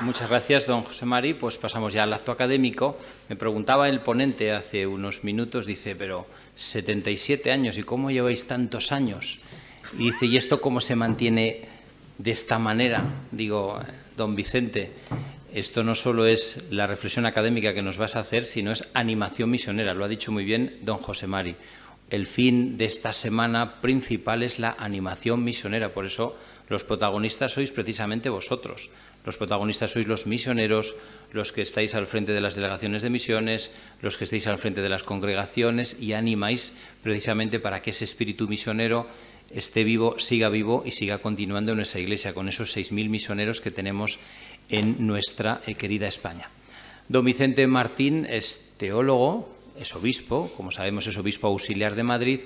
Muchas gracias, don José Mari. Pues pasamos ya al acto académico. Me preguntaba el ponente hace unos minutos, dice, pero 77 años, ¿y cómo lleváis tantos años? Y dice, ¿y esto cómo se mantiene de esta manera? Digo, don Vicente, esto no solo es la reflexión académica que nos vas a hacer, sino es animación misionera. Lo ha dicho muy bien don José Mari. El fin de esta semana principal es la animación misionera. Por eso los protagonistas sois precisamente vosotros. Los protagonistas sois los misioneros, los que estáis al frente de las delegaciones de misiones, los que estáis al frente de las congregaciones y animáis precisamente para que ese espíritu misionero esté vivo, siga vivo y siga continuando en nuestra Iglesia con esos 6.000 misioneros que tenemos en nuestra querida España. Don Vicente Martín es teólogo, es obispo, como sabemos es obispo auxiliar de Madrid,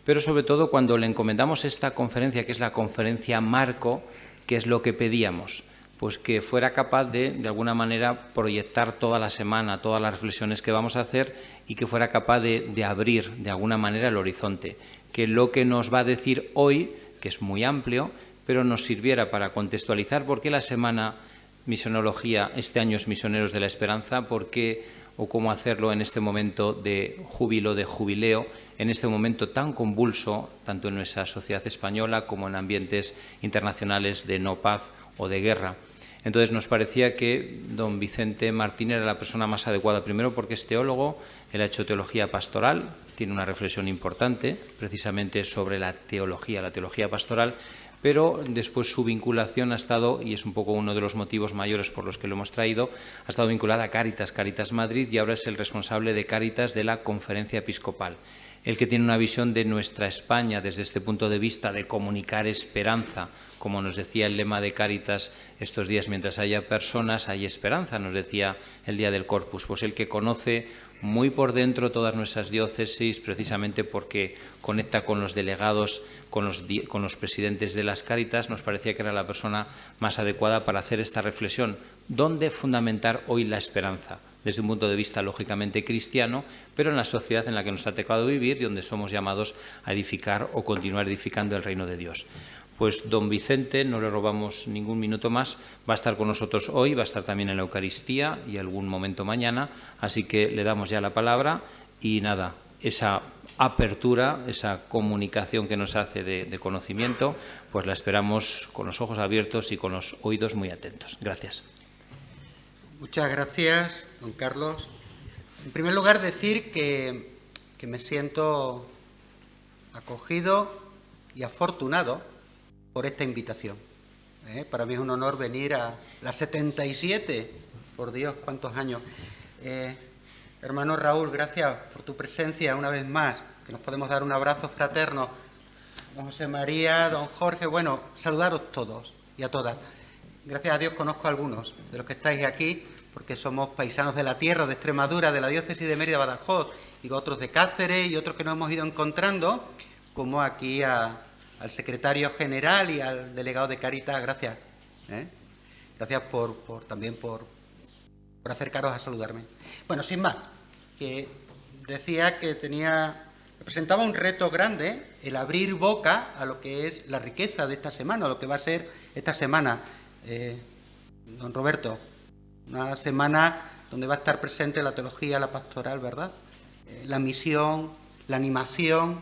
pero sobre todo cuando le encomendamos esta conferencia, que es la conferencia marco, ¿qué es lo que pedíamos? Pues que fuera capaz de alguna manera, proyectar toda la semana, todas las reflexiones que vamos a hacer y que fuera capaz de abrir de alguna manera el horizonte. Que lo que nos va a decir hoy, que es muy amplio, pero nos sirviera para contextualizar por qué la semana misionología este año es Misioneros de la Esperanza, por qué o cómo hacerlo en este momento de júbilo, de jubileo, en este momento tan convulso, tanto en nuestra sociedad española como en ambientes internacionales de no paz o de guerra. Entonces nos parecía que don Vicente Martín era la persona más adecuada, primero porque es teólogo, él ha hecho teología pastoral, tiene una reflexión importante precisamente sobre la teología pastoral, pero después su vinculación ha estado, y es un poco uno de los motivos mayores por los que lo hemos traído, ha estado vinculada a Cáritas Madrid, y ahora es el responsable de Cáritas de la Conferencia Episcopal. El que tiene una visión de nuestra España desde este punto de vista de comunicar esperanza, como nos decía el lema de Cáritas estos días, mientras haya personas hay esperanza, nos decía el día del Corpus, pues el que conoce muy por dentro todas nuestras diócesis, precisamente porque conecta con los delegados, con los presidentes de las Cáritas, nos parecía que era la persona más adecuada para hacer esta reflexión. ¿Dónde fundamentar hoy la esperanza? Desde un punto de vista lógicamente cristiano, pero en la sociedad en la que nos ha tocado vivir y donde somos llamados a edificar o continuar edificando el reino de Dios. Pues don Vicente, no le robamos ningún minuto más, va a estar con nosotros hoy, va a estar también en la Eucaristía y algún momento mañana, así que le damos ya la palabra y nada, esa apertura, esa comunicación que nos hace de conocimiento, pues la esperamos con los ojos abiertos y con los oídos muy atentos. Gracias. Muchas gracias, don Carlos. En primer lugar, decir que me siento acogido y afortunado por esta invitación. Para mí es un honor venir a las 77, por Dios, cuántos años. Hermano Raúl, gracias por tu presencia una vez más, que nos podemos dar un abrazo fraterno. Don José María, don Jorge, bueno, saludaros todos y a todas. Gracias a Dios conozco a algunos de los que estáis aquí, porque somos paisanos de la tierra, de Extremadura, de la diócesis de Mérida-Badajoz, y otros de Cáceres y otros que nos hemos ido encontrando, como aquí al secretario general y al delegado de Cáritas. Gracias. Gracias también por acercaros a saludarme. Bueno, sin más, que decía que presentaba un reto grande, el abrir boca a lo que es la riqueza de esta semana, a lo que va a ser esta semana. Don Roberto, una semana donde va a estar presente la teología, la pastoral, ¿verdad? La misión, la animación,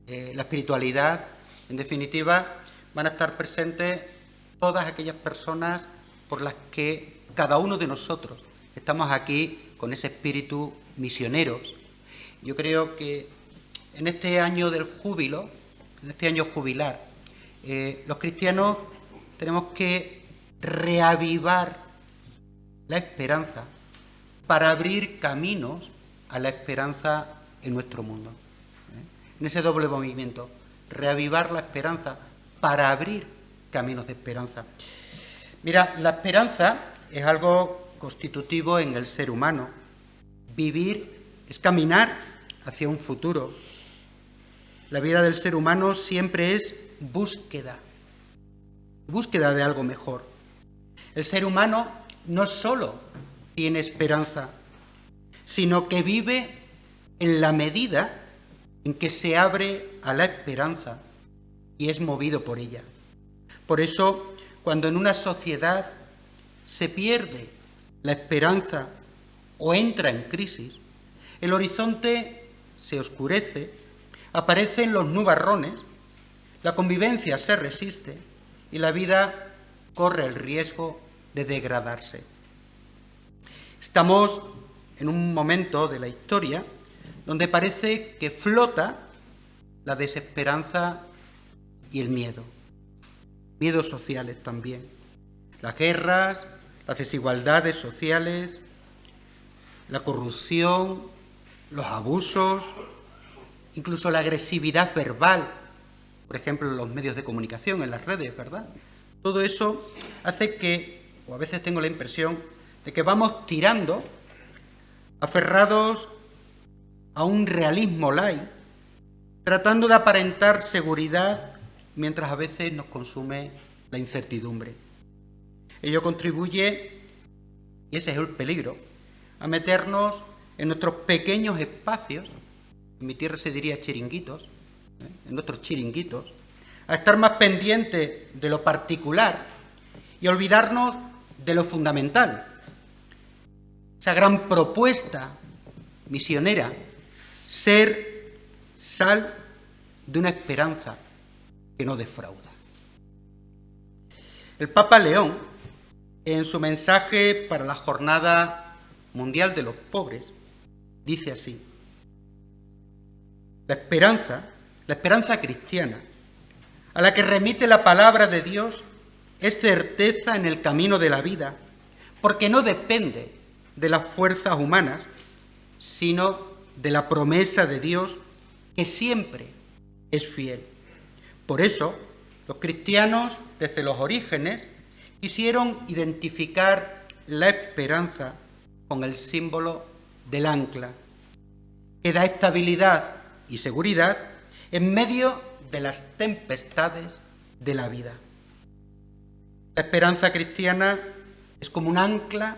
la espiritualidad. En definitiva, van a estar presentes todas aquellas personas por las que cada uno de nosotros estamos aquí con ese espíritu misioneros. Yo creo que en este año del júbilo, en este año jubilar, los cristianos tenemos que reavivar la esperanza para abrir caminos a la esperanza en nuestro mundo. En ese doble movimiento, reavivar la esperanza para abrir caminos de esperanza. Mira, la esperanza es algo constitutivo en el ser humano. Vivir es caminar hacia un futuro. La vida del ser humano siempre es búsqueda de algo mejor. El ser humano no solo tiene esperanza, sino que vive en la medida en que se abre a la esperanza y es movido por ella. Por eso, cuando en una sociedad se pierde la esperanza o entra en crisis, el horizonte se oscurece, aparecen los nubarrones, la convivencia se resiste y la vida corre el riesgo de degradarse. Estamos en un momento de la historia donde parece que flota la desesperanza y el miedo. Miedos sociales también. Las guerras, las desigualdades sociales, la corrupción, los abusos, incluso la agresividad verbal, por ejemplo, en los medios de comunicación, en las redes, ¿verdad? Todo eso hace que, o a veces tengo la impresión, de que vamos tirando, aferrados a un realismo light, tratando de aparentar seguridad mientras a veces nos consume la incertidumbre. Ello contribuye, y ese es el peligro, a meternos en nuestros pequeños espacios, en mi tierra se diría chiringuitos, en nuestros chiringuitos, a estar más pendientes de lo particular y olvidarnos de lo fundamental. Esa gran propuesta misionera, ser sal de una esperanza que no defrauda. El Papa León, en su mensaje para la Jornada Mundial de los Pobres, dice así: la esperanza cristiana, a la que remite la palabra de Dios, es certeza en el camino de la vida, porque no depende de las fuerzas humanas, sino de la promesa de Dios, que siempre es fiel. Por eso, los cristianos, desde los orígenes, quisieron identificar la esperanza con el símbolo del ancla, que da estabilidad y seguridad en medio de las tempestades de la vida. La esperanza cristiana es como un ancla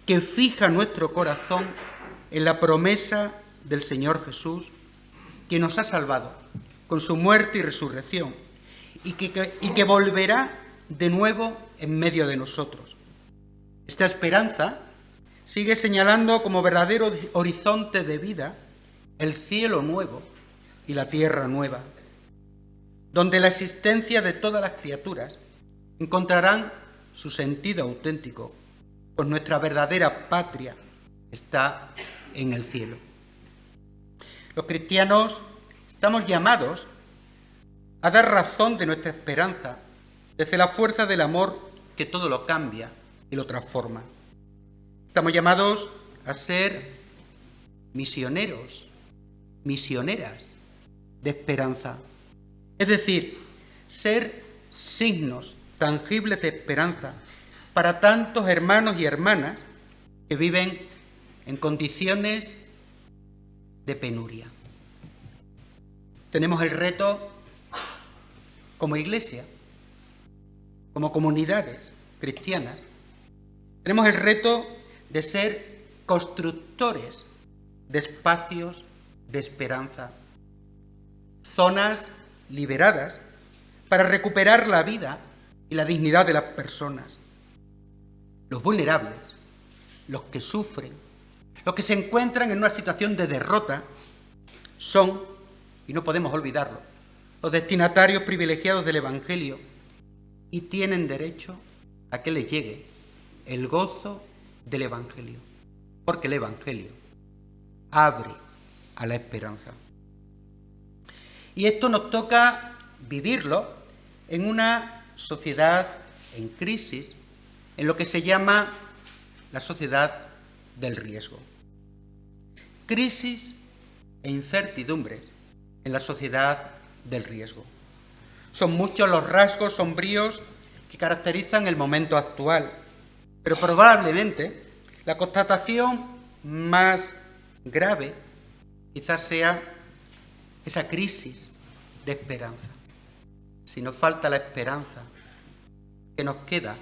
que fija nuestro corazón en la promesa del Señor Jesús, que nos ha salvado con su muerte y resurrección, y que volverá de nuevo en medio de nosotros. Esta esperanza sigue señalando como verdadero horizonte de vida el cielo nuevo y la tierra nueva, donde la existencia de todas las criaturas encontrarán su sentido auténtico, pues nuestra verdadera patria está en el cielo. Los cristianos estamos llamados a dar razón de nuestra esperanza desde la fuerza del amor que todo lo cambia y lo transforma. Estamos llamados a ser misioneros, misioneras de esperanza, es decir, ser signos tangibles de esperanza para tantos hermanos y hermanas que viven en condiciones de penuria. Tenemos el reto como iglesia, como comunidades cristianas, tenemos el reto de ser constructores de espacios de esperanza, zonas liberadas para recuperar la vida y la dignidad de las personas. Los vulnerables, los que sufren, los que se encuentran en una situación de derrota, son, y no podemos olvidarlo, los destinatarios privilegiados del Evangelio, y tienen derecho a que les llegue el gozo del Evangelio, porque el Evangelio abre a la esperanza. Y esto nos toca vivirlo en una sociedad en crisis, en lo que se llama la sociedad del riesgo. Crisis e incertidumbres en la sociedad del riesgo. Son muchos los rasgos sombríos que caracterizan el momento actual, pero probablemente la constatación más grave quizás sea esa crisis de esperanza. Si nos falta la esperanza, ¿qué nos queda?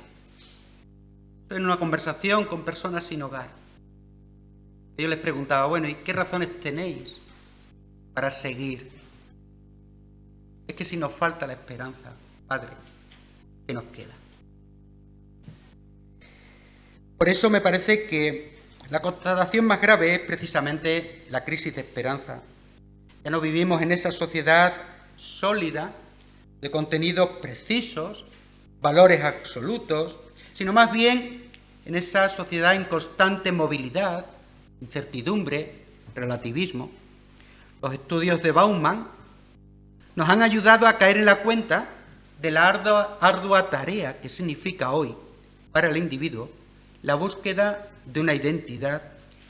En una conversación con personas sin hogar, yo les preguntaba, bueno, ¿y qué razones tenéis para seguir? Es que si nos falta la esperanza, Padre, ¿qué nos queda? Por eso me parece que la constatación más grave es precisamente la crisis de esperanza. Ya no vivimos en esa sociedad sólida, de contenidos precisos, valores absolutos, sino más bien en esa sociedad en constante movilidad, incertidumbre, relativismo. Los estudios de Bauman nos han ayudado a caer en la cuenta de la ardua tarea que significa hoy para el individuo la búsqueda de una identidad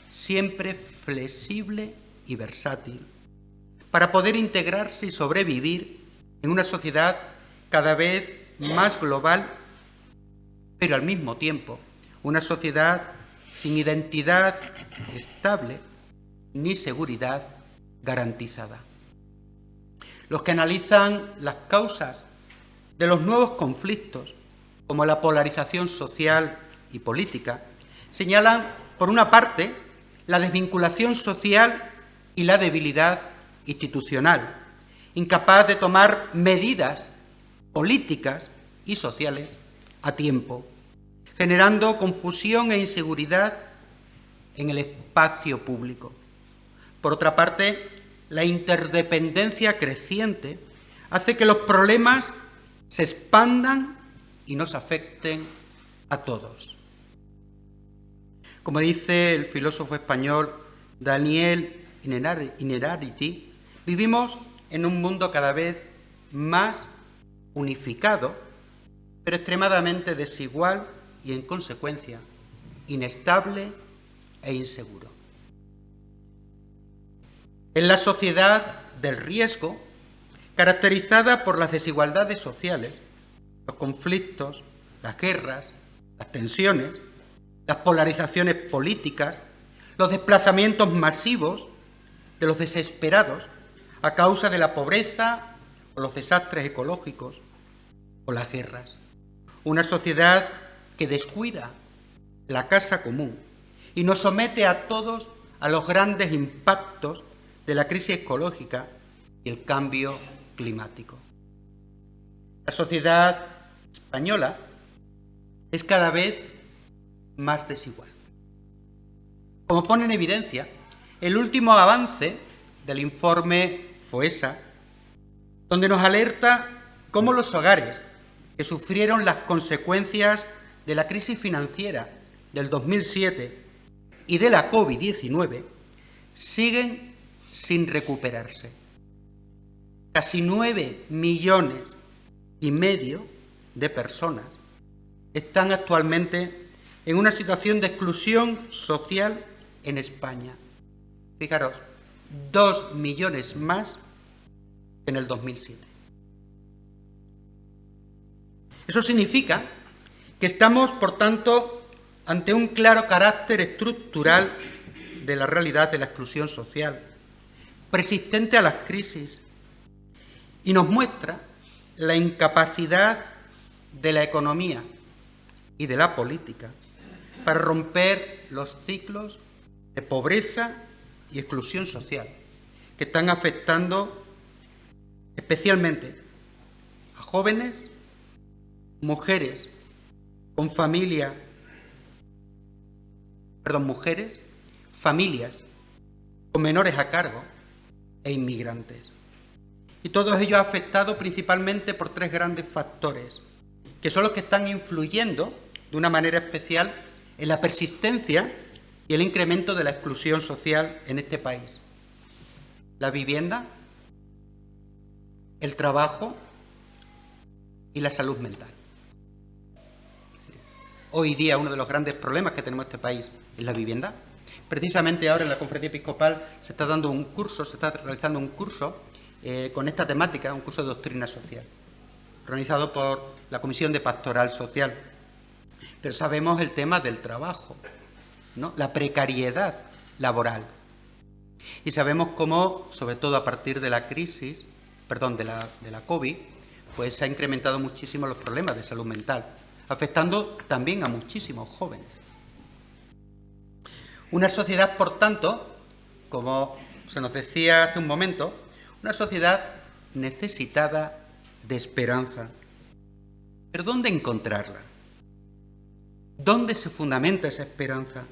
siempre flexible y versátil, para poder integrarse y sobrevivir en una sociedad cada vez más global, pero al mismo tiempo una sociedad sin identidad estable ni seguridad garantizada. Los que analizan las causas de los nuevos conflictos, como la polarización social y política, señalan, por una parte, la desvinculación social y la debilidad institucional, incapaz de tomar medidas políticas y sociales a tiempo, generando confusión e inseguridad en el espacio público. Por otra parte, la interdependencia creciente hace que los problemas se expandan y nos afecten a todos. Como dice el filósofo español Daniel Innerarity, vivimos en un mundo cada vez más unificado, pero extremadamente desigual y, en consecuencia, inestable e inseguro. En la sociedad del riesgo, caracterizada por las desigualdades sociales, los conflictos, las guerras, las tensiones, las polarizaciones políticas, los desplazamientos masivos de los desesperados a causa de la pobreza o los desastres ecológicos o las guerras. Una sociedad que descuida la casa común y nos somete a todos a los grandes impactos de la crisis ecológica y el cambio climático. La sociedad española es cada vez más desigual. Como pone en evidencia el último avance del informe FOESA, donde nos alerta cómo los hogares que sufrieron las consecuencias de la crisis financiera del 2007 y de la COVID-19 siguen sin recuperarse. Casi 9,5 millones de personas están actualmente en una situación de exclusión social en España. Fijaros, 2 millones más que en el 2007. Eso significa que estamos, por tanto, ante un claro carácter estructural de la realidad de la exclusión social, persistente a las crisis, y nos muestra la incapacidad de la economía y de la política para romper los ciclos de pobreza y exclusión social que están afectando especialmente a jóvenes, mujeres con familias, familias con menores a cargo e inmigrantes. Y todo ello afectado principalmente por 3 grandes factores, que son los que están influyendo de una manera especial en la persistencia y el incremento de la exclusión social en este país. La vivienda, el trabajo y la salud mental. Hoy día uno de los grandes problemas que tenemos en este país es la vivienda. Precisamente ahora en la Conferencia Episcopal se está realizando un curso con esta temática, un curso de doctrina social, organizado por la Comisión de Pastoral Social. Pero sabemos el tema del trabajo, ¿no? La precariedad laboral. Y sabemos cómo, sobre todo a partir de la crisis, de la COVID, pues se ha incrementado muchísimo los problemas de salud mental, afectando también a muchísimos jóvenes. Una sociedad, por tanto, como se nos decía hace un momento, una sociedad necesitada de esperanza. ¿Pero dónde encontrarla? ¿Dónde se fundamenta esa esperanza?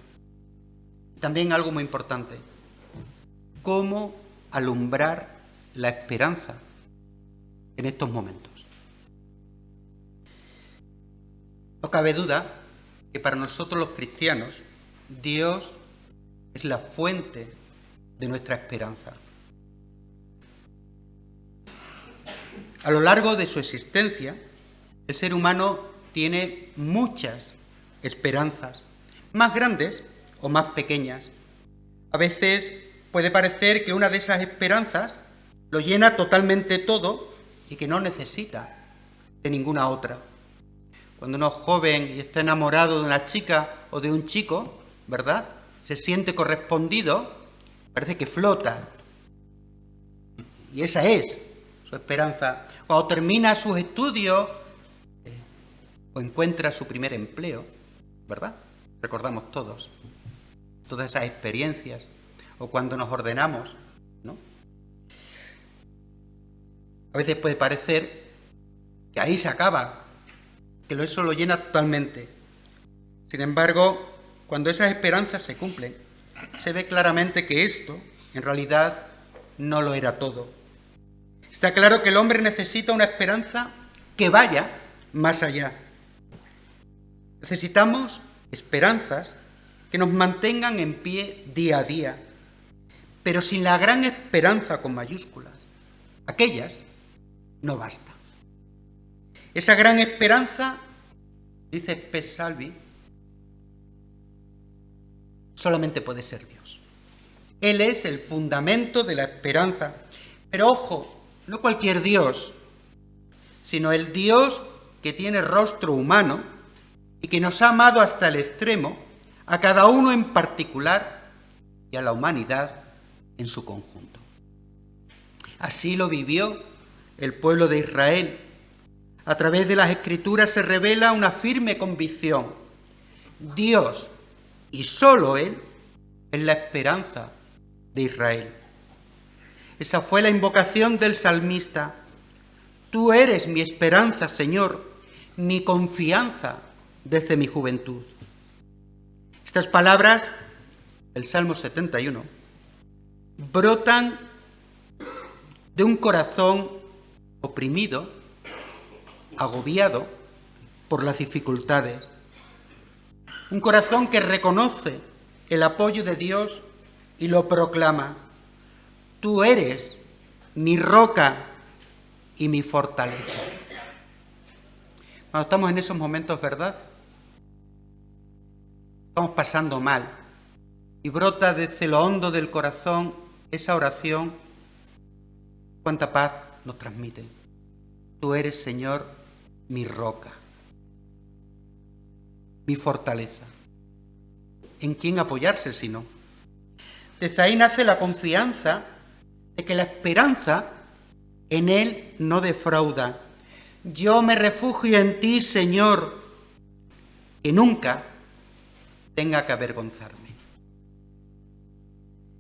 También algo muy importante, ¿cómo alumbrar la esperanza en estos momentos? No cabe duda que para nosotros los cristianos, Dios es la fuente de nuestra esperanza. A lo largo de su existencia, el ser humano tiene muchas esperanzas, más grandes o más pequeñas. A veces puede parecer que una de esas esperanzas lo llena totalmente todo y que no necesita de ninguna otra. Cuando uno es joven y está enamorado de una chica o de un chico, ¿verdad?, se siente correspondido, parece que flota. Y esa es su esperanza. Cuando termina sus estudios o encuentra su primer empleo, ¿verdad? Recordamos todas esas experiencias. O cuando nos ordenamos, ¿no? A veces puede parecer que ahí se acaba, que eso lo llena totalmente. Sin embargo, cuando esas esperanzas se cumplen, se ve claramente que esto, en realidad, no lo era todo. Está claro que el hombre necesita una esperanza que vaya más allá. Necesitamos esperanzas que nos mantengan en pie día a día, pero sin la gran esperanza con mayúsculas, aquellas no basta. Esa gran esperanza, dice Pesalvi, solamente puede ser Dios. Él es el fundamento de la esperanza. Pero ojo, no cualquier Dios, sino el Dios que tiene rostro humano y que nos ha amado hasta el extremo, a cada uno en particular y a la humanidad en su conjunto. Así lo vivió el pueblo de Israel. A través de las Escrituras se revela una firme convicción. Dios, y solo Él, es la esperanza de Israel. Esa fue la invocación del salmista. Tú eres mi esperanza, Señor, mi confianza desde mi juventud. Estas palabras, el Salmo 71, brotan de un corazón oprimido, agobiado por las dificultades. Un corazón que reconoce el apoyo de Dios y lo proclama. Tú eres mi roca y mi fortaleza. Cuando estamos en esos momentos, ¿verdad?, estamos pasando mal y brota desde lo hondo del corazón esa oración, cuánta paz nos transmite. Tú eres, Señor, mi roca, mi fortaleza. ¿En quién apoyarse si no? Desde ahí nace la confianza de que la esperanza en Él no defrauda. Yo me refugio en ti, Señor, que nunca tenga que avergonzarme.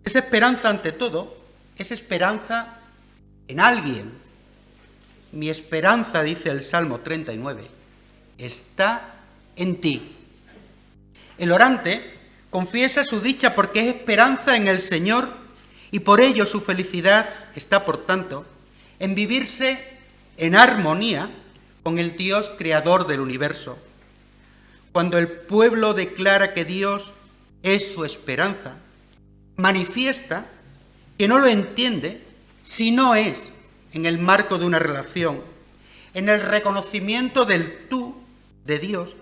Esa esperanza, ante todo, es esperanza en alguien. Mi esperanza, dice el Salmo 39, está en ti. El orante confiesa su dicha porque es esperanza en el Señor y por ello su felicidad está, por tanto, en vivirse en armonía con el Dios creador del universo. Cuando el pueblo declara que Dios es su esperanza, manifiesta que no lo entiende si no es en el marco de una relación, en el reconocimiento del tú de Dios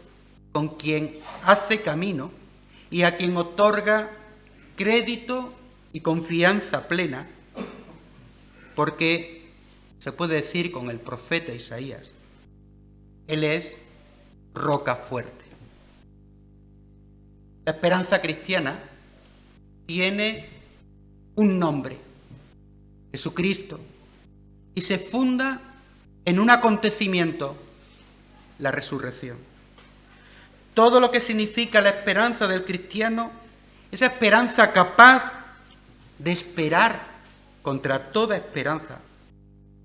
con quien hace camino y a quien otorga crédito y confianza plena, porque se puede decir con el profeta Isaías, Él es roca fuerte. La esperanza cristiana tiene un nombre, Jesucristo, y se funda en un acontecimiento, la resurrección. Todo lo que significa la esperanza del cristiano, esa esperanza capaz de esperar contra toda esperanza,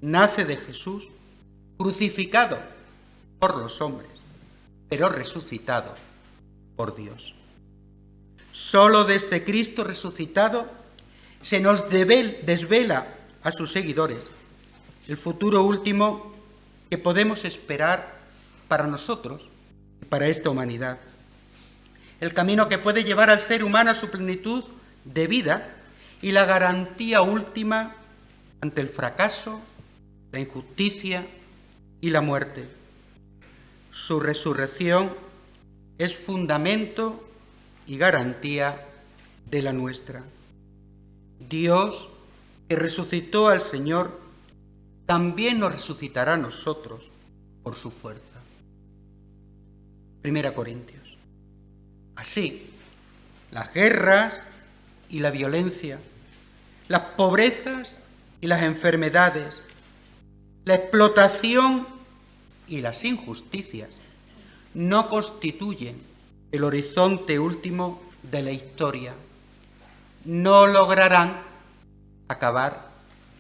nace de Jesús, crucificado por los hombres, pero resucitado por Dios. Solo desde Cristo resucitado se nos desvela a sus seguidores el futuro último que podemos esperar para nosotros y para esta humanidad. El camino que puede llevar al ser humano a su plenitud de vida y la garantía última ante el fracaso, la injusticia y la muerte. Su resurrección es fundamento y garantía de la nuestra. Dios, que resucitó al Señor, también nos resucitará a nosotros por su fuerza. 1 Corintios. Así, las guerras y la violencia, las pobrezas y las enfermedades, la explotación y las injusticias no constituyen el horizonte último de la historia. No lograrán acabar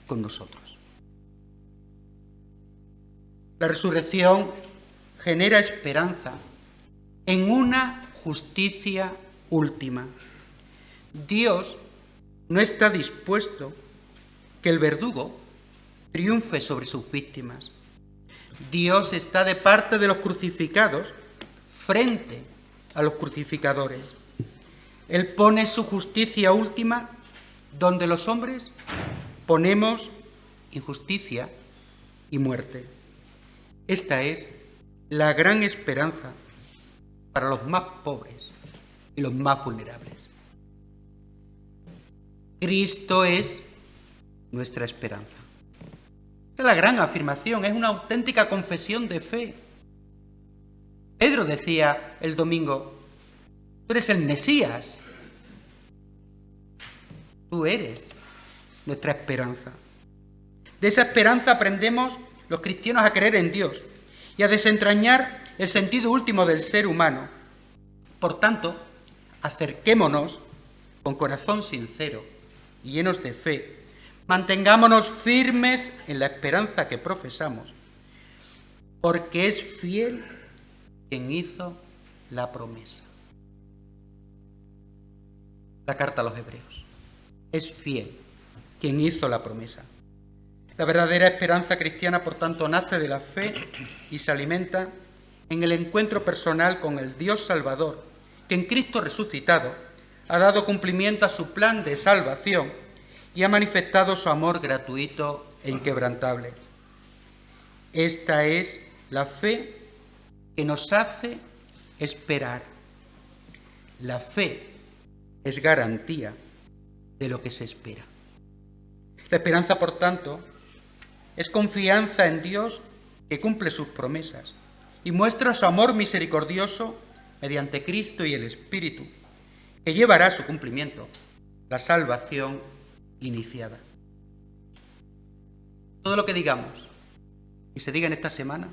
con nosotros. La resurrección genera esperanza en una justicia última. Dios no está dispuesto que el verdugo triunfe sobre sus víctimas. Dios está de parte de los crucificados frente a los crucificadores. Él pone su justicia última donde los hombres ponemos injusticia y muerte. Esta es la gran esperanza para los más pobres y los más vulnerables. Cristo es nuestra esperanza. Esta es la gran afirmación, es una auténtica confesión de fe. Pedro decía el domingo: tú eres el Mesías, tú eres nuestra esperanza. De esa esperanza aprendemos los cristianos a creer en Dios y a desentrañar el sentido último del ser humano. Por tanto, acerquémonos con corazón sincero y llenos de fe. Mantengámonos firmes en la esperanza que profesamos, porque es fiel quien hizo la promesa. La carta a los Hebreos. Es fiel quien hizo la promesa. La verdadera esperanza cristiana, por tanto, nace de la fe y se alimenta en el encuentro personal con el Dios Salvador, que en Cristo resucitado ha dado cumplimiento a su plan de salvación y ha manifestado su amor gratuito e inquebrantable. Esta es la fe que nos hace esperar. La fe es garantía de lo que se espera. La esperanza, por tanto, es confianza en Dios que cumple sus promesas y muestra su amor misericordioso mediante Cristo y el Espíritu, que llevará a su cumplimiento la salvación iniciada. Todo lo que digamos y se diga en esta semana,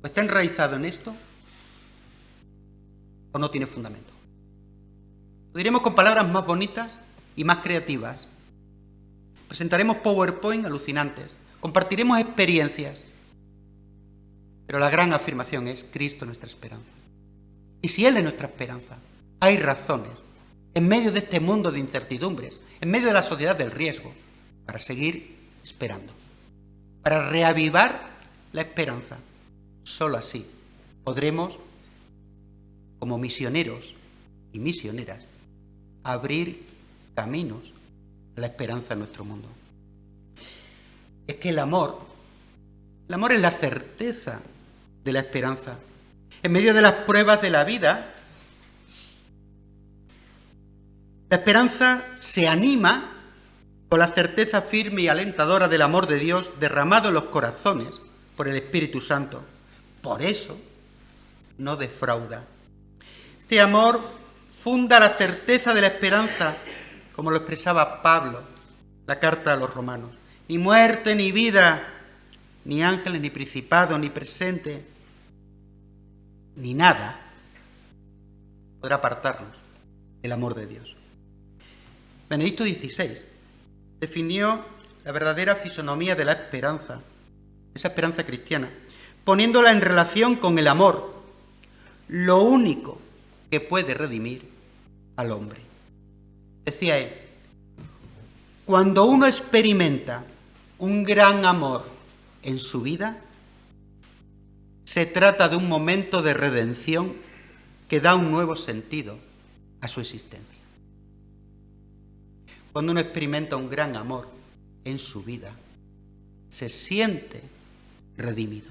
¿o está enraizado en esto o no tiene fundamento? Lo diremos con palabras más bonitas y más creativas. Presentaremos PowerPoint alucinantes. Compartiremos experiencias. Pero la gran afirmación es Cristo nuestra esperanza. Y si Él es nuestra esperanza, hay razones, en medio de este mundo de incertidumbres, en medio de la sociedad del riesgo, para seguir esperando, para reavivar la esperanza. Solo así podremos, como misioneros y misioneras, abrir caminos a la esperanza en nuestro mundo. Es que el amor es la certeza de la esperanza. En medio de las pruebas de la vida, la esperanza se anima con la certeza firme y alentadora del amor de Dios derramado en los corazones por el Espíritu Santo. Por eso no defrauda. Este amor funda la certeza de la esperanza, como lo expresaba Pablo, la carta a los romanos. Ni muerte, ni vida, ni ángeles, ni principados, ni presente, ni nada podrá apartarnos del amor de Dios. Benedicto XVI definió la verdadera fisonomía de la esperanza, esa esperanza cristiana, poniéndola en relación con el amor. Lo único que puede redimir al hombre. Decía él, cuando uno experimenta un gran amor en su vida, se trata de un momento de redención que da un nuevo sentido a su existencia. Cuando uno experimenta un gran amor en su vida, se siente redimido.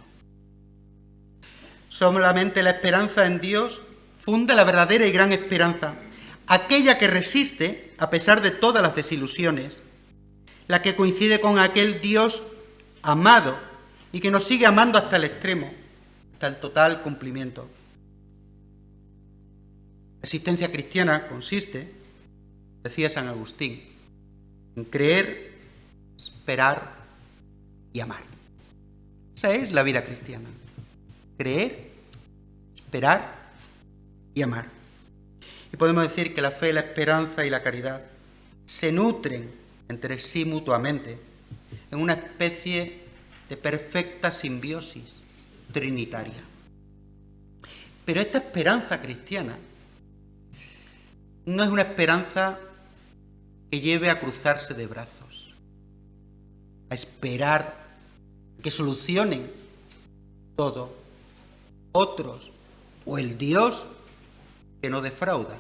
Solamente la esperanza en Dios funda la verdadera y gran esperanza, aquella que resiste a pesar de todas las desilusiones, la que coincide con aquel Dios amado y que nos sigue amando hasta el extremo, hasta el total cumplimiento. La existencia cristiana consiste, decía San Agustín, en creer, esperar y amar. Esa es la vida cristiana. Creer, esperar y amar. Y podemos decir que la fe, la esperanza y la caridad se nutren entre sí mutuamente en una especie de perfecta simbiosis trinitaria. Pero esta esperanza cristiana no es una esperanza que lleve a cruzarse de brazos, a esperar que solucionen todo otros o el Dios que no defrauda.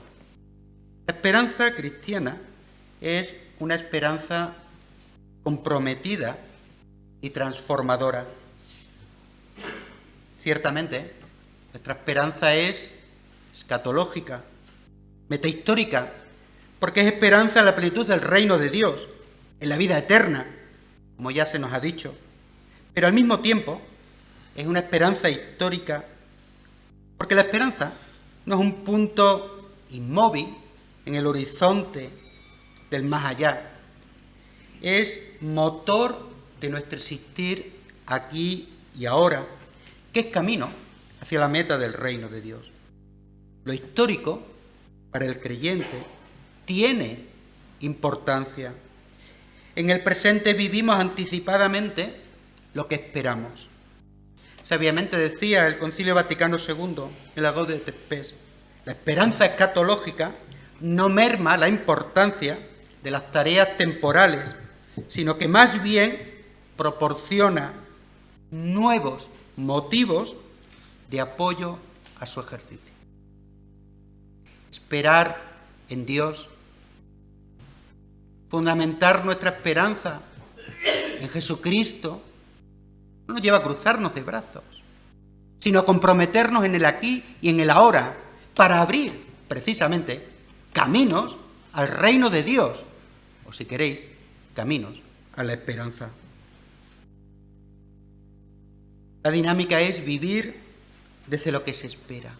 La esperanza cristiana es una esperanza comprometida y transformadora. Ciertamente, nuestra esperanza es escatológica, metahistórica, porque es esperanza en la plenitud del reino de Dios, en la vida eterna, como ya se nos ha dicho. Pero al mismo tiempo es una esperanza histórica, porque la esperanza no es un punto inmóvil en el horizonte del más allá, es motor de nuestro existir aquí y ahora, que es camino hacia la meta del reino de Dios. Lo histórico, para el creyente, tiene importancia. En el presente vivimos anticipadamente lo que esperamos. Sabiamente decía el Concilio Vaticano II, en la Gaudium et Spes, la esperanza escatológica no merma la importancia de las tareas temporales, sino que más bien proporciona nuevos motivos de apoyo a su ejercicio. Esperar en Dios, fundamentar nuestra esperanza en Jesucristo, no nos lleva a cruzarnos de brazos, sino a comprometernos en el aquí y en el ahora, para abrir, precisamente, caminos al reino de Dios, o si queréis, caminos a la esperanza. La dinámica es vivir desde lo que se espera.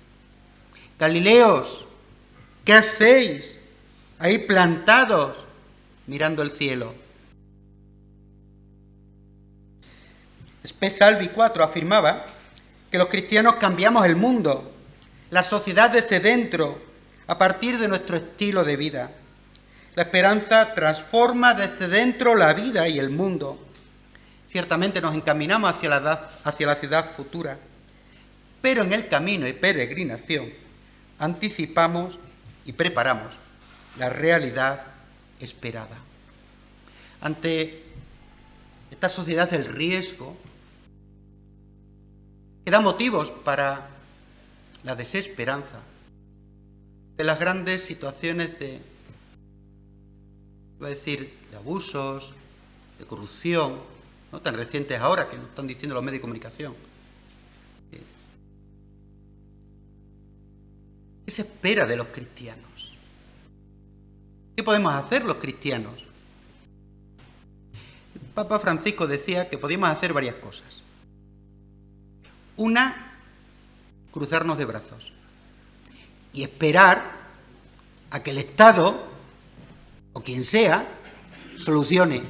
Galileos, ¿qué hacéis ahí plantados mirando el cielo? Spes Salvi 4 afirmaba que los cristianos cambiamos el mundo, la sociedad desde dentro, a partir de nuestro estilo de vida. La esperanza transforma desde dentro la vida y el mundo. Ciertamente nos encaminamos hacia la ciudad futura, pero en el camino y peregrinación anticipamos y preparamos la realidad esperada. Ante esta sociedad del riesgo, que da motivos para la desesperanza, de las grandes situaciones de abusos, de corrupción, no tan recientes ahora que nos están diciendo los medios de comunicación. ¿Qué se espera de los cristianos? ¿Qué podemos hacer los cristianos? El Papa Francisco decía que podíamos hacer varias cosas. Una, cruzarnos de brazos y esperar a que el Estado, o quien sea, solucione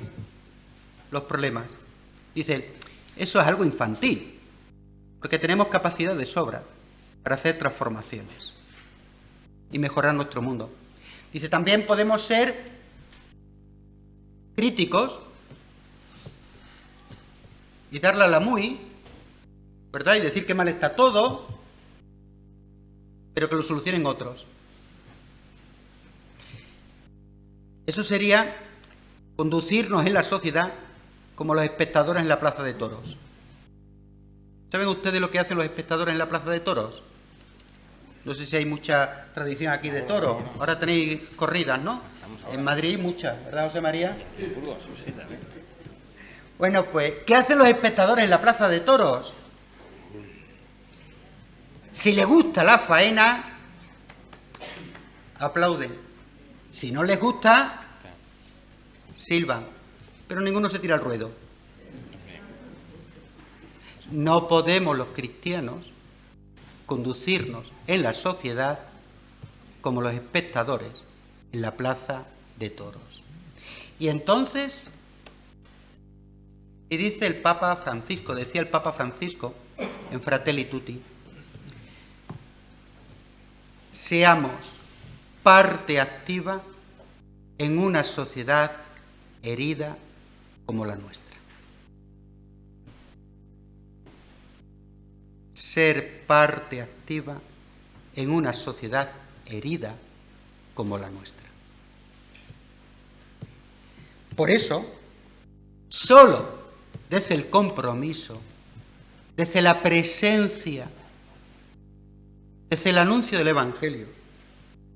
los problemas. Dice, eso es algo infantil, porque tenemos capacidad de sobra para hacer transformaciones y mejorar nuestro mundo. Dice, también podemos ser críticos y darle a la muy, ¿verdad? Y decir que mal está todo, pero que lo solucionen otros. Eso sería conducirnos en la sociedad como los espectadores en la plaza de toros. ¿Saben ustedes lo que hacen los espectadores en la plaza de toros? No sé si hay mucha tradición aquí de toros. Ahora tenéis corridas, ¿no? En Madrid muchas, ¿verdad, José María? Bueno, pues, ¿qué hacen los espectadores en la plaza de toros? Si les gusta la faena, aplauden. Si no les gusta, silban. Pero ninguno se tira al ruedo. No podemos los cristianos conducirnos en la sociedad como los espectadores en la plaza de toros. Y entonces, y dice el Papa Francisco, decía el Papa Francisco en Fratelli Tutti, seamos parte activa en una sociedad herida como la nuestra. Ser parte activa en una sociedad herida como la nuestra. Por eso, solo desde el compromiso, desde la presencia, desde el anuncio del Evangelio,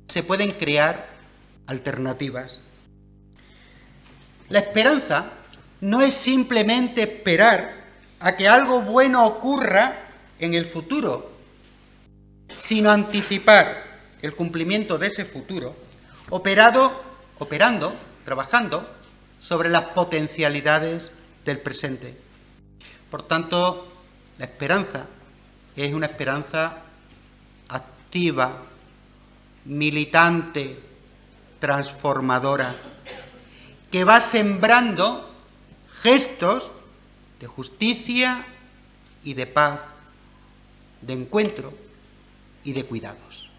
se pueden crear alternativas. La esperanza no es simplemente esperar a que algo bueno ocurra en el futuro, sino anticipar el cumplimiento de ese futuro, operando, trabajando sobre las potencialidades del presente. Por tanto, la esperanza es una esperanza activa, militante, transformadora, que va sembrando gestos de justicia y de paz, de encuentro y de cuidados.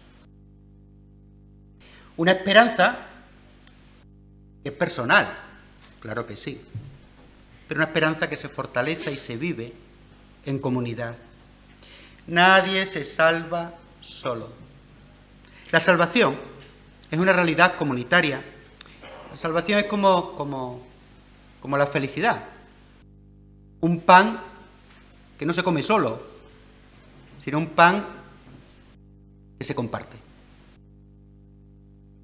Una esperanza que es personal, claro que sí, pero una esperanza que se fortalece y se vive en comunidad. Nadie se salva solo. La salvación es una realidad comunitaria. La salvación es como la felicidad. Un pan que no se come solo, sino un pan que se comparte,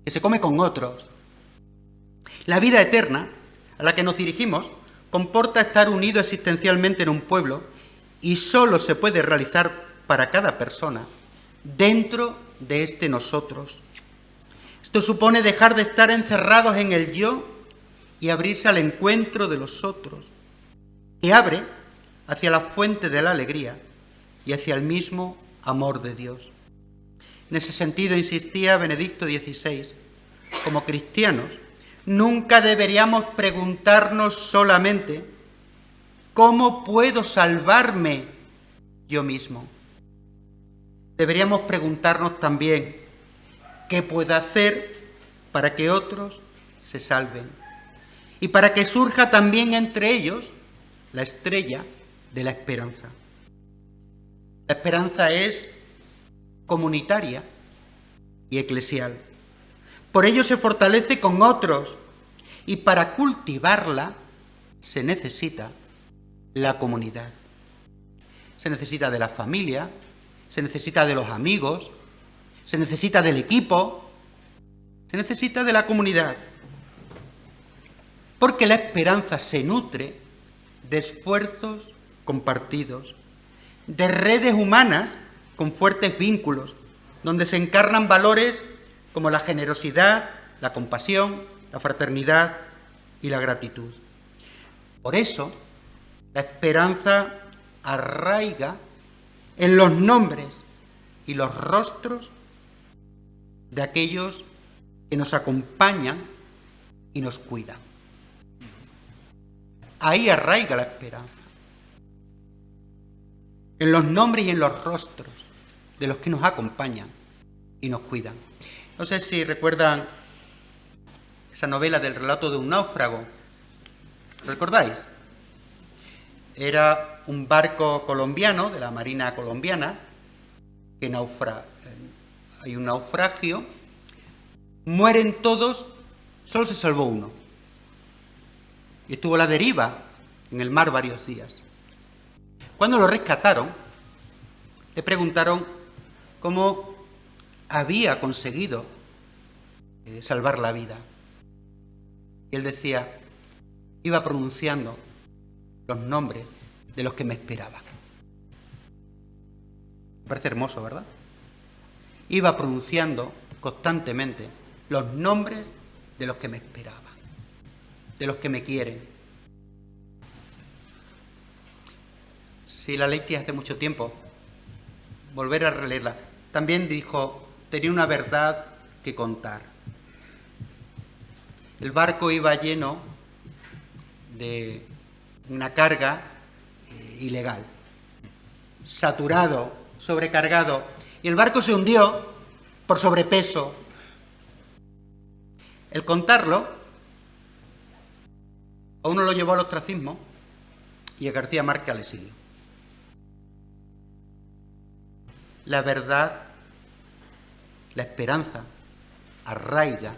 que se come con otros. La vida eterna a la que nos dirigimos comporta estar unido existencialmente en un pueblo y solo se puede realizar para cada persona dentro de este nosotros. Esto supone dejar de estar encerrados en el yo y abrirse al encuentro de los otros, que abre hacia la fuente de la alegría y hacia el mismo amor de Dios. En ese sentido, insistía Benedicto XVI, como cristianos, nunca deberíamos preguntarnos solamente ¿cómo puedo salvarme yo mismo? Deberíamos preguntarnos también ¿qué puedo hacer para que otros se salven? Y para que surja también entre ellos la estrella de la esperanza. La esperanza es comunitaria y eclesial. Por ello se fortalece con otros y para cultivarla se necesita la comunidad. Se necesita de la familia, se necesita de los amigos, se necesita del equipo, se necesita de la comunidad. Porque la esperanza se nutre de esfuerzos compartidos, de redes humanas con fuertes vínculos, donde se encarnan valores como la generosidad, la compasión, la fraternidad y la gratitud. Por eso, la esperanza arraiga en los nombres y los rostros de aquellos que nos acompañan y nos cuidan. Ahí arraiga la esperanza. En los nombres y en los rostros de los que nos acompañan y nos cuidan. No sé si recuerdan esa novela del relato de un náufrago. ¿Recordáis? Era un barco colombiano, de la Marina colombiana, que hay un naufragio, mueren todos, solo se salvó uno. Y estuvo a la deriva en el mar varios días. Cuando lo rescataron, le preguntaron cómo había conseguido salvar la vida. Y él decía, iba pronunciando los nombres de los que me esperaban. Me parece hermoso, ¿verdad? Iba pronunciando constantemente los nombres de los que me esperaban, de los que me quieren. Si la leíste hace mucho tiempo, volver a releerla. También dijo, tenía una verdad que contar. El barco iba lleno de una carga ilegal, saturado, sobrecargado, y el barco se hundió por sobrepeso. El contarlo a uno lo llevó al ostracismo y a García Márquez al exilio. La verdad, la esperanza, arraiga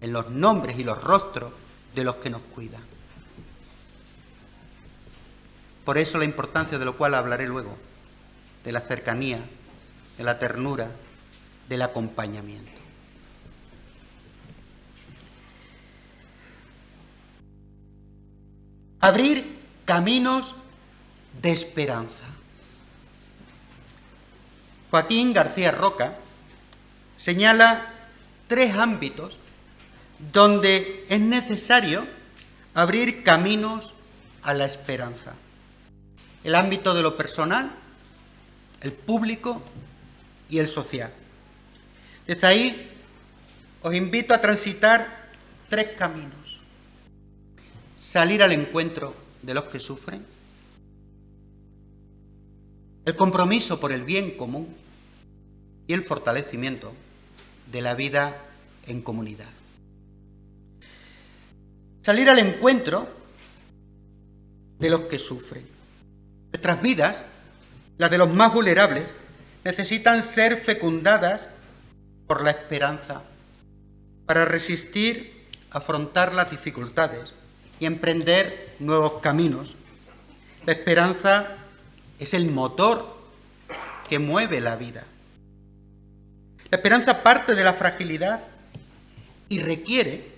en los nombres y los rostros de los que nos cuidan. Por eso la importancia de lo cual hablaré luego, de la cercanía, de la ternura, del acompañamiento. Abrir caminos de esperanza. Joaquín García Roca señala 3 ámbitos donde es necesario abrir caminos a la esperanza. El ámbito de lo personal, el público y el social. Desde ahí os invito a transitar 3 caminos. Salir al encuentro de los que sufren, el compromiso por el bien común y el fortalecimiento de la vida en comunidad. Salir al encuentro de los que sufren. Nuestras vidas, las de los más vulnerables, necesitan ser fecundadas por la esperanza para resistir, afrontar las dificultades y emprender nuevos caminos. La esperanza es el motor que mueve la vida. La esperanza parte de la fragilidad y requiere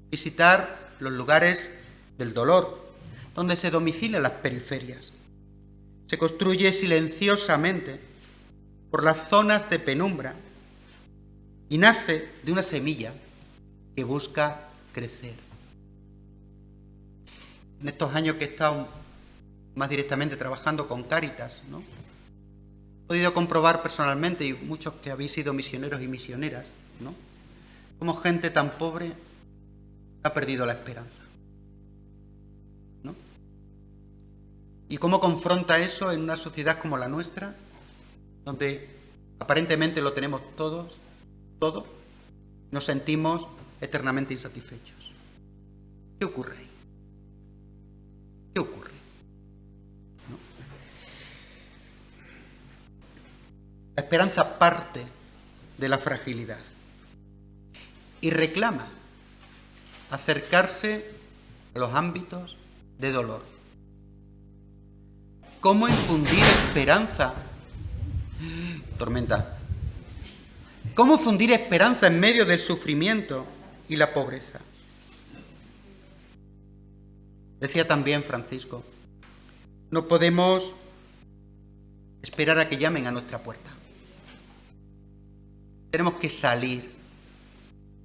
visitar los lugares del dolor, donde se domicilian las periferias. Se construye silenciosamente por las zonas de penumbra y nace de una semilla que busca crecer. En estos años que he estado más directamente trabajando con Cáritas, ¿no?, he podido comprobar personalmente, y muchos que habéis sido misioneros y misioneras, ¿no?, cómo gente tan pobre ha perdido la esperanza, ¿no? Y cómo confronta eso en una sociedad como la nuestra, donde aparentemente lo tenemos todo, nos sentimos eternamente insatisfechos. ¿Qué ocurre ahí? ¿Qué ocurre? ¿No? La esperanza parte de la fragilidad y reclama acercarse a los ámbitos de dolor. ¿Cómo infundir esperanza? Tormenta. ¿Cómo fundir esperanza en medio del sufrimiento y la pobreza? Decía también Francisco, no podemos esperar a que llamen a nuestra puerta. Tenemos que salir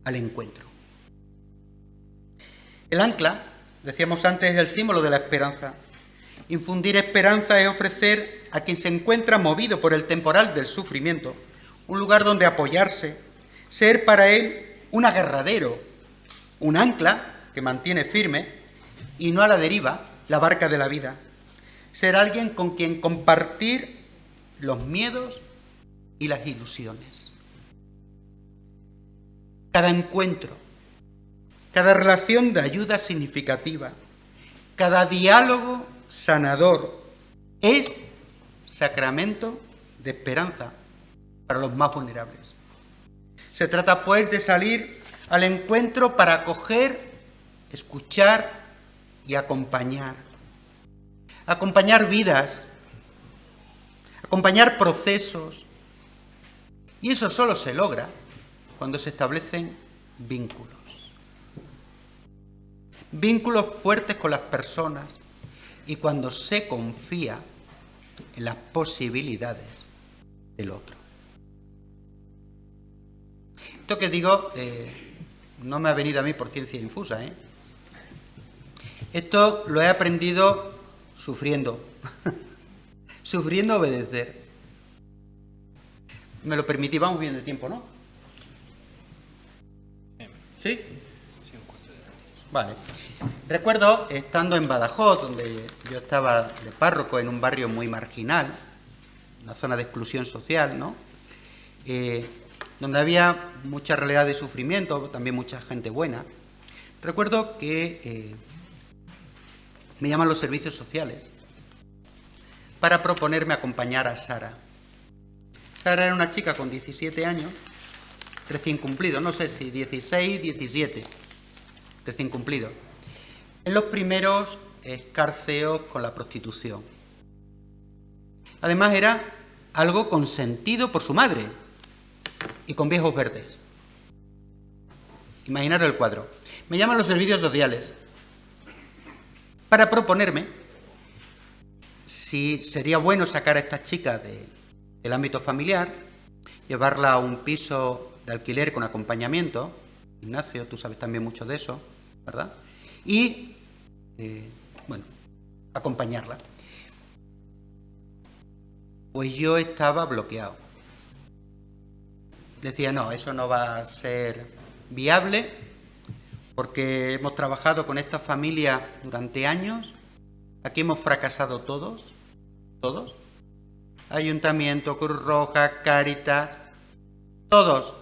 al encuentro. El ancla, decíamos antes, es el símbolo de la esperanza. Infundir esperanza es ofrecer a quien se encuentra movido por el temporal del sufrimiento un lugar donde apoyarse, ser para él un agarradero, un ancla que mantiene firme y no a la deriva la barca de la vida. Ser alguien con quien compartir los miedos y las ilusiones. Cada encuentro, cada relación de ayuda significativa, cada diálogo sanador es sacramento de esperanza para los más vulnerables. Se trata, pues, de salir al encuentro para acoger, escuchar y acompañar. Acompañar vidas, acompañar procesos. Y eso solo se logra cuando se establecen vínculos. Vínculos fuertes con las personas y cuando se confía en las posibilidades del otro. Esto que digo no me ha venido a mí por ciencia infusa, ¿eh? Esto lo he aprendido sufriendo, sufriendo obedecer. Me lo permití, vamos bien de tiempo, ¿no? ¿Sí? Vale. Recuerdo, estando en Badajoz, donde yo estaba de párroco en un barrio muy marginal, una zona de exclusión social, ¿no? Donde había mucha realidad de sufrimiento, también mucha gente buena. Recuerdo que me llaman los servicios sociales para proponerme acompañar a Sara. Sara era una chica con 17 años, recién cumplido, no sé si 16, 17, recién cumplido, en los primeros escarceos con la prostitución. Además era algo consentido por su madre y con viejos verdes. Imaginaros el cuadro. Me llaman los servicios sociales para proponerme si sería bueno sacar a esta chica del ámbito familiar, llevarla a un piso de alquiler con acompañamiento. Ignacio, tú sabes también mucho de eso, ¿verdad? Y, bueno, acompañarla. Pues yo estaba bloqueado. Decía, no, eso no va a ser viable, porque hemos trabajado con esta familia durante años. Aquí hemos fracasado todos. Ayuntamiento, Cruz Roja, Cáritas, todos.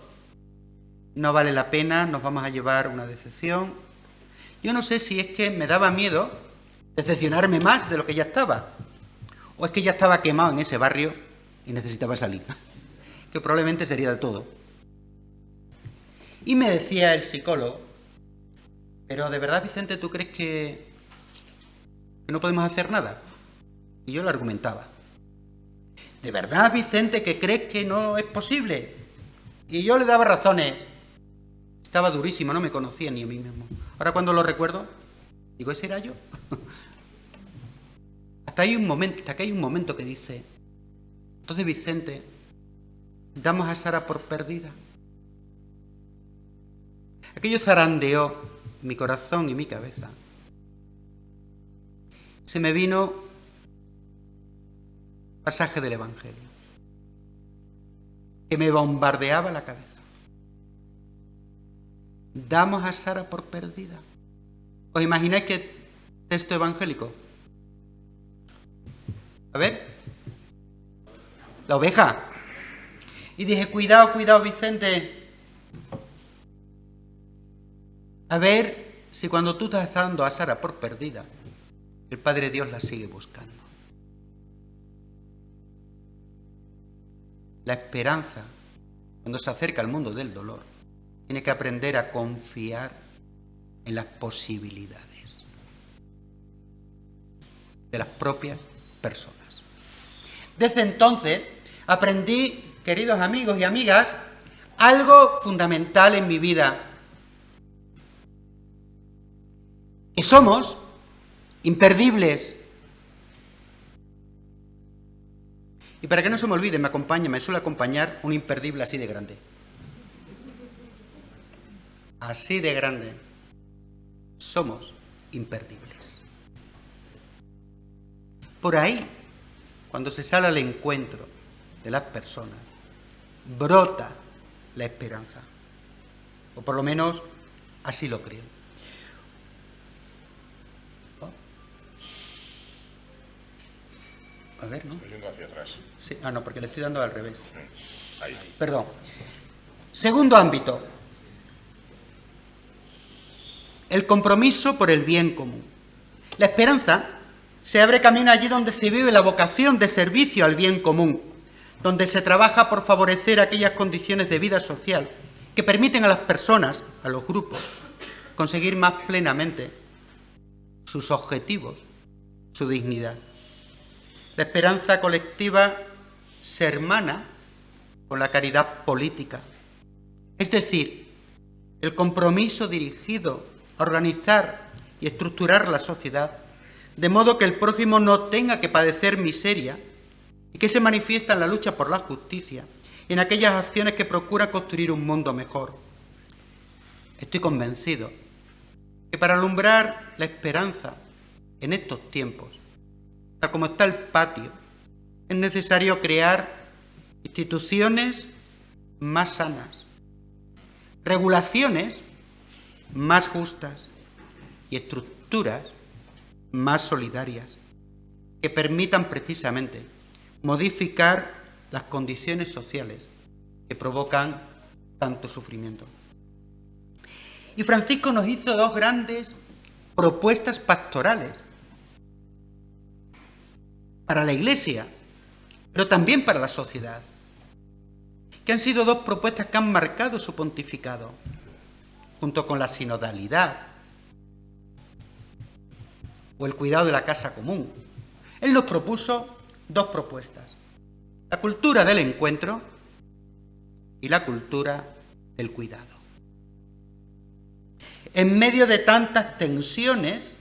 No vale la pena, nos vamos a llevar una decepción. Yo no sé si es que me daba miedo decepcionarme más de lo que ya estaba, o es que ya estaba quemado en ese barrio y necesitaba salir, que probablemente sería de todo. Y me decía el psicólogo, pero ¿de verdad, Vicente, tú crees que no podemos hacer nada? Y yo le argumentaba. ¿De verdad, Vicente, que crees que no es posible? Y yo le daba razones. Estaba durísimo, no me conocía ni a mí mismo. Ahora cuando lo recuerdo, digo, ¿ese era yo? Hasta que hay un momento que dice, entonces, Vicente, damos a Sara por perdida. Aquello zarandeó mi corazón y mi cabeza. Se me vino pasaje del Evangelio que me bombardeaba la cabeza. Damos a Sara por perdida. ¿Os imagináis qué texto evangélico? A ver. La oveja. Y dije, cuidado, Vicente. A ver si cuando tú estás dando a Sara por perdida, el Padre Dios la sigue buscando. La esperanza, cuando se acerca al mundo del dolor, tiene que aprender a confiar en las posibilidades de las propias personas. Desde entonces aprendí, queridos amigos y amigas, algo fundamental en mi vida, que somos imperdibles. Y para que no se me olvide, me suele acompañar un imperdible así de grande. Así de grande. Somos imperdibles. Por ahí, cuando se sale al encuentro de las personas, brota la esperanza. O por lo menos así lo creo. A ver, ¿no? Estoy yendo hacia atrás. Sí, no, porque le estoy dando al revés. Ahí. Perdón. Segundo ámbito. El compromiso por el bien común. La esperanza se abre camino allí donde se vive la vocación de servicio al bien común, donde se trabaja por favorecer aquellas condiciones de vida social que permiten a las personas, a los grupos, conseguir más plenamente sus objetivos, su dignidad. La esperanza colectiva se hermana con la caridad política, es decir, el compromiso dirigido a organizar y estructurar la sociedad de modo que el prójimo no tenga que padecer miseria y que se manifiesta en la lucha por la justicia y en aquellas acciones que procuran construir un mundo mejor. Estoy convencido que para alumbrar la esperanza en estos tiempos, tal como está el patio, es necesario crear instituciones más sanas, regulaciones más justas y estructuras más solidarias que permitan precisamente modificar las condiciones sociales que provocan tanto sufrimiento. Y Francisco nos hizo dos grandes propuestas pastorales para la Iglesia, pero también para la sociedad, que han sido dos propuestas que han marcado su pontificado, junto con la sinodalidad o el cuidado de la casa común. Él nos propuso dos propuestas: la cultura del encuentro y la cultura del cuidado. En medio de tantas tensiones,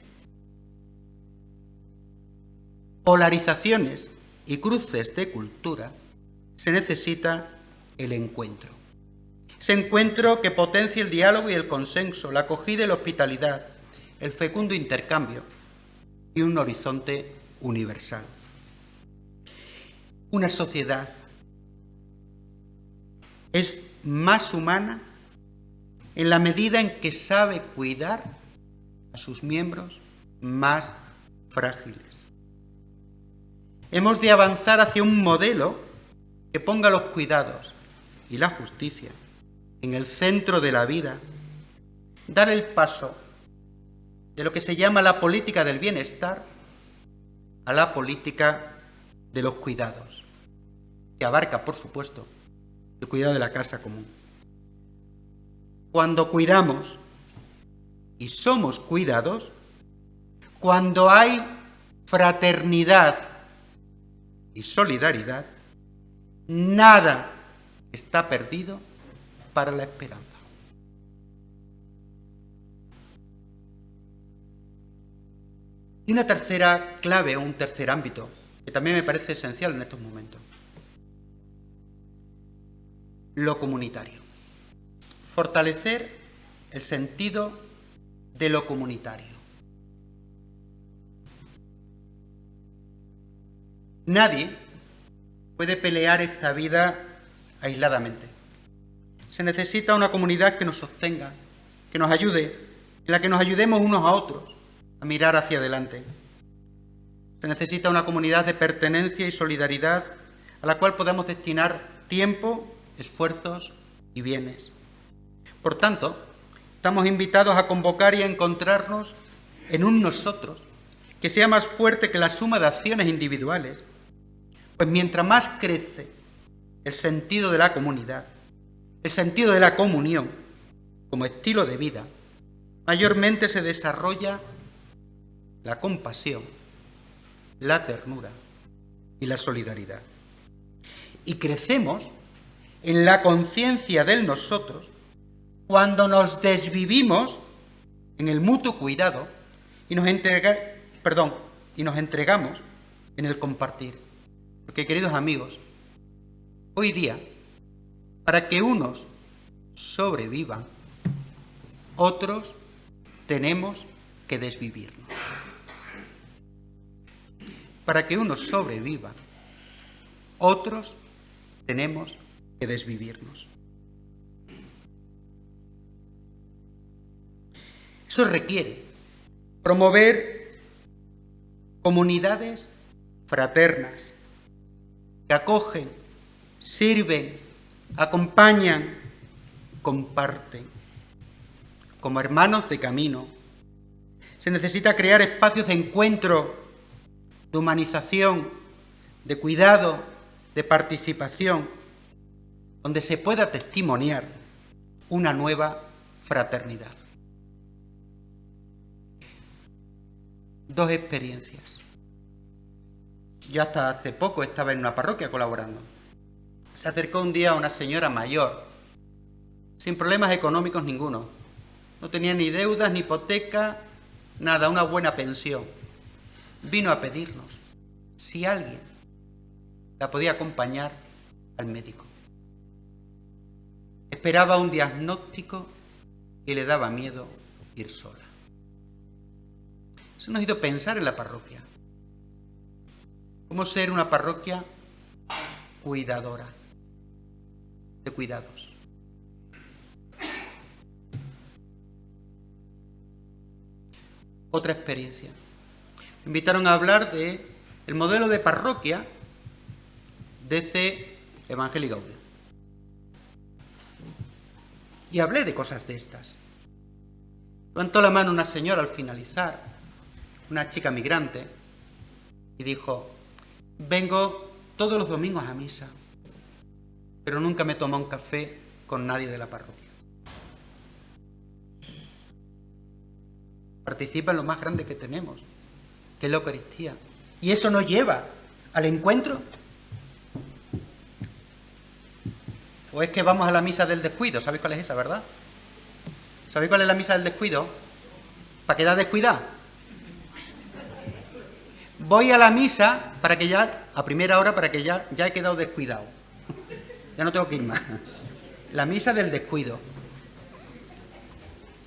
polarizaciones y cruces de cultura, se necesita el encuentro. Ese encuentro que potencie el diálogo y el consenso, la acogida y la hospitalidad, el fecundo intercambio y un horizonte universal. Una sociedad es más humana en la medida en que sabe cuidar a sus miembros más frágiles. Hemos de avanzar hacia un modelo que ponga los cuidados y la justicia en el centro de la vida, dar el paso de lo que se llama la política del bienestar a la política de los cuidados, que abarca, por supuesto, el cuidado de la casa común. Cuando cuidamos y somos cuidados, cuando hay fraternidad y solidaridad, nada está perdido para la esperanza. Y una tercera clave o un tercer ámbito que también me parece esencial en estos momentos: lo comunitario. Fortalecer el sentido de lo comunitario. Nadie puede pelear esta vida aisladamente. Se necesita una comunidad que nos sostenga, que nos ayude, en la que nos ayudemos unos a otros a mirar hacia adelante. Se necesita una comunidad de pertenencia y solidaridad a la cual podamos destinar tiempo, esfuerzos y bienes. Por tanto, estamos invitados a convocar y a encontrarnos en un nosotros que sea más fuerte que la suma de acciones individuales, pues mientras más crece el sentido de la comunidad, el sentido de la comunión como estilo de vida, mayormente se desarrolla la compasión, la ternura y la solidaridad. Y crecemos en la conciencia del nosotros cuando nos desvivimos en el mutuo cuidado y nos entregamos en el compartir. Porque, queridos amigos, hoy día, para que unos sobrevivan, otros tenemos que desvivirnos. Para que unos sobrevivan, otros tenemos que desvivirnos. Eso requiere promover comunidades fraternas que acogen, sirven, acompañan, comparten. Como hermanos de camino, se necesita crear espacios de encuentro, de humanización, de cuidado de participación, donde se pueda testimoniar una nueva fraternidad. Dos experiencias. Yo hasta hace poco estaba en una parroquia colaborando. Se acercó un día una señora mayor, sin problemas económicos ninguno. No tenía ni deudas, ni hipoteca, nada, una buena pensión. Vino a pedirnos si alguien la podía acompañar al médico. Esperaba un diagnóstico y le daba miedo ir sola. Eso nos hizo pensar en la parroquia. Cómo ser una parroquia cuidadora, de cuidados. Otra experiencia. Me invitaron a hablar de el modelo de parroquia de ese Evangelii Gaudium. Y hablé de cosas de estas. Levantó la mano una señora al finalizar, una chica migrante, y dijo: vengo todos los domingos a misa, pero nunca me tomo un café con nadie de la parroquia. Participa en lo más grande que tenemos, que es la Eucaristía. Y eso nos lleva al encuentro. ¿O es que vamos a la misa del descuido? ¿Sabéis cuál es esa, verdad? ¿Sabéis cuál es la misa del descuido? ¿Para quedar descuidado? Voy a la misa para que ya, a primera hora, para que ya he quedado descuidado. Ya no tengo que ir más. La misa del descuido.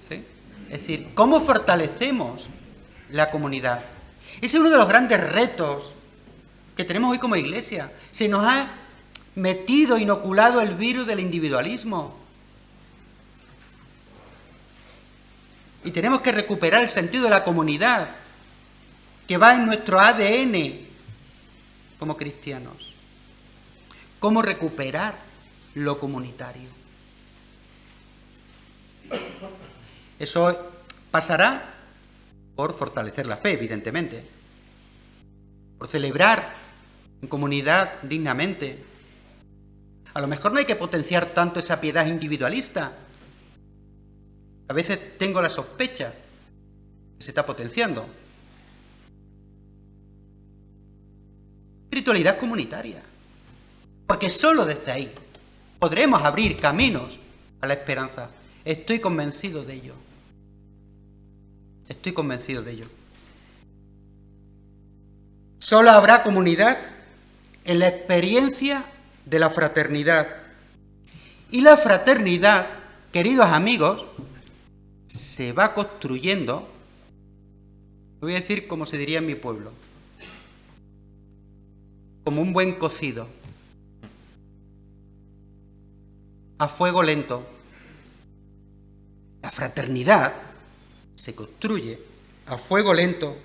¿Sí? Es decir, ¿cómo fortalecemos la comunidad? Ese es uno de los grandes retos que tenemos hoy como Iglesia. Se nos ha metido, inoculado el virus del individualismo. Y tenemos que recuperar el sentido de la comunidad, que va en nuestro ADN como cristianos. ¿Cómo recuperar lo comunitario? Eso pasará por fortalecer la fe, evidentemente, por celebrar en comunidad dignamente. A lo mejor no hay que potenciar tanto esa piedad individualista. A veces tengo la sospecha que se está potenciando. Espiritualidad comunitaria. Porque solo desde ahí podremos abrir caminos a la esperanza. Estoy convencido de ello. Estoy convencido de ello. Solo habrá comunidad en la experiencia de la fraternidad. Y la fraternidad, queridos amigos, se va construyendo, voy a decir como se diría en mi pueblo, como un buen cocido, a fuego lento. La fraternidad se construye a fuego lento.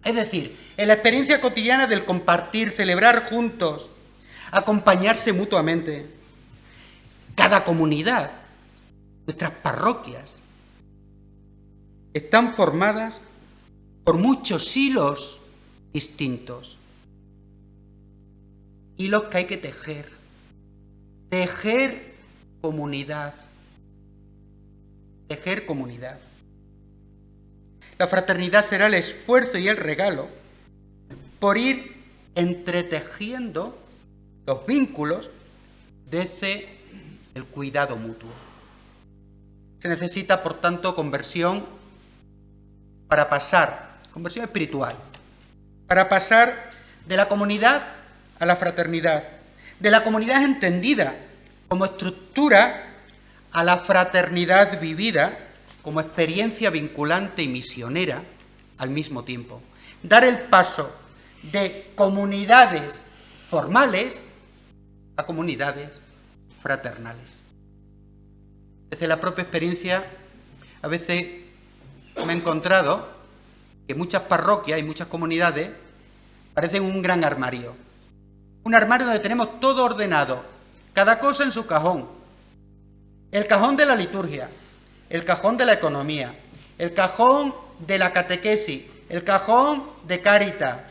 Es decir, en la experiencia cotidiana del compartir, celebrar juntos, acompañarse mutuamente. Cada comunidad, nuestras parroquias, están formadas por muchos hilos distintos. Hilos que hay que tejer. Tejer comunidad. Tejer comunidad. La fraternidad será el esfuerzo y el regalo por ir entretejiendo los vínculos desde el cuidado mutuo. Se necesita, por tanto, conversión para pasar, conversión espiritual, para pasar de la comunidad a la fraternidad, de la comunidad entendida como estructura a la fraternidad vivida como experiencia vinculante y misionera al mismo tiempo. Dar el paso de comunidades formales a comunidades fraternales. Desde la propia experiencia, a veces me he encontrado que muchas parroquias y muchas comunidades parecen un gran armario. Un armario donde tenemos todo ordenado, cada cosa en su cajón. El cajón de la liturgia, el cajón de la economía, el cajón de la catequesis, el cajón de Cáritas.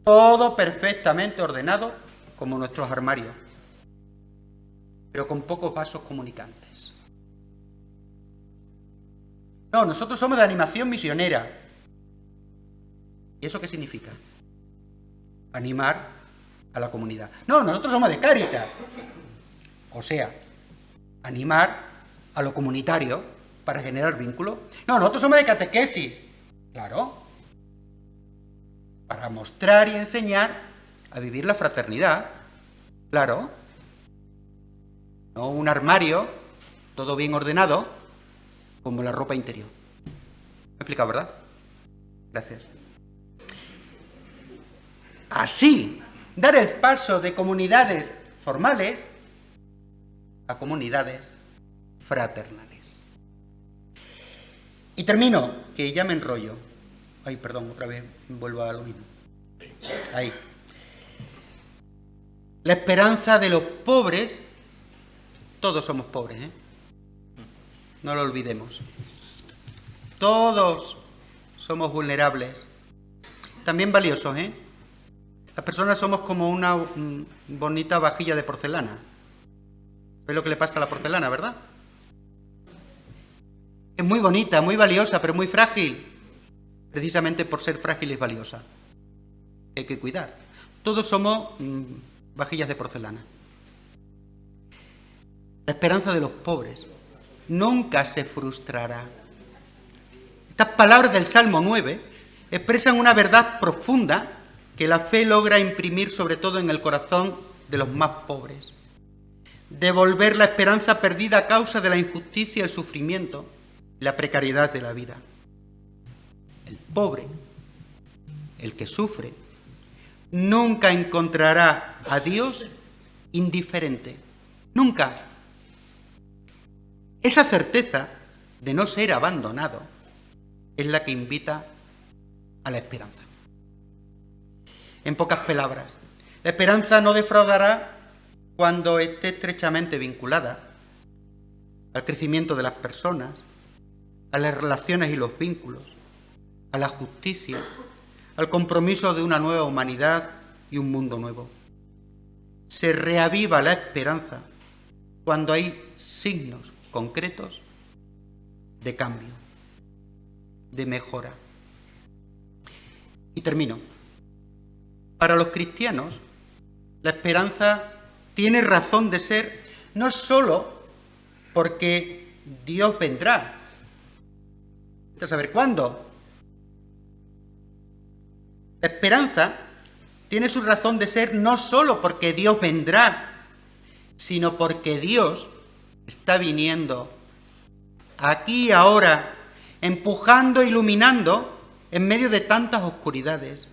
todo perfectamente ordenado como nuestros armarios, pero con pocos vasos comunicantes. No, nosotros somos de animación misionera. ¿Y eso qué significa? Animar a la comunidad. No, nosotros somos de Cáritas. O sea, animar a lo comunitario para generar vínculo. No, nosotros somos de catequesis. Claro. Para mostrar y enseñar a vivir la fraternidad. Claro. No un armario, todo bien ordenado, como la ropa interior. ¿Me he explicado, verdad? Gracias. Así, dar el paso de comunidades formales a comunidades fraternales. Y termino, que ya me enrollo. Ay, perdón, otra vez vuelvo a lo mismo. Ahí. La esperanza de los pobres, todos somos pobres, ¿eh? No lo olvidemos. Todos somos vulnerables, también valiosos, ¿eh? Las personas somos como una bonita vajilla de porcelana. ¿Ves lo que le pasa a la porcelana, verdad? Es muy bonita, muy valiosa, pero muy frágil. Precisamente por ser frágil es valiosa. Hay que cuidar. Todos somos vajillas de porcelana. La esperanza de los pobres nunca se frustrará. Estas palabras del Salmo 9 expresan una verdad profunda que la fe logra imprimir sobre todo en el corazón de los más pobres. Devolver la esperanza perdida a causa de la injusticia, el sufrimiento y la precariedad de la vida. El pobre, el que sufre, nunca encontrará a Dios indiferente. Nunca. Esa certeza de no ser abandonado es la que invita a la esperanza. En pocas palabras, la esperanza no defraudará cuando esté estrechamente vinculada al crecimiento de las personas, a las relaciones y los vínculos, a la justicia, al compromiso de una nueva humanidad y un mundo nuevo. Se reaviva la esperanza cuando hay signos concretos de cambio, de mejora. Y termino. Para los cristianos, la esperanza tiene razón de ser no solo porque Dios vendrá. ¿Hay que saber cuándo? La esperanza tiene su razón de ser no solo porque Dios vendrá, sino porque Dios está viniendo aquí y ahora, empujando, iluminando en medio de tantas oscuridades.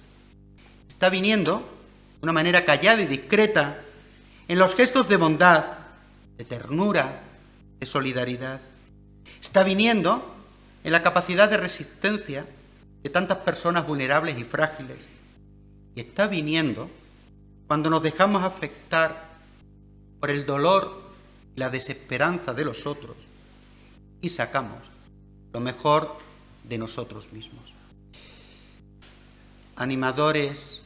Está viniendo de una manera callada y discreta en los gestos de bondad, de ternura, de solidaridad. Está viniendo en la capacidad de resistencia de tantas personas vulnerables y frágiles. Y está viniendo cuando nos dejamos afectar por el dolor y la desesperanza de los otros y sacamos lo mejor de nosotros mismos. Animadores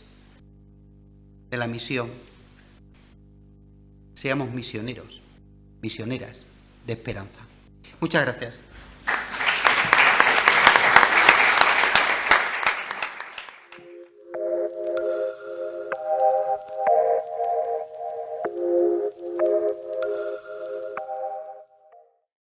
de la misión, seamos misioneros, misioneras de esperanza. Muchas gracias.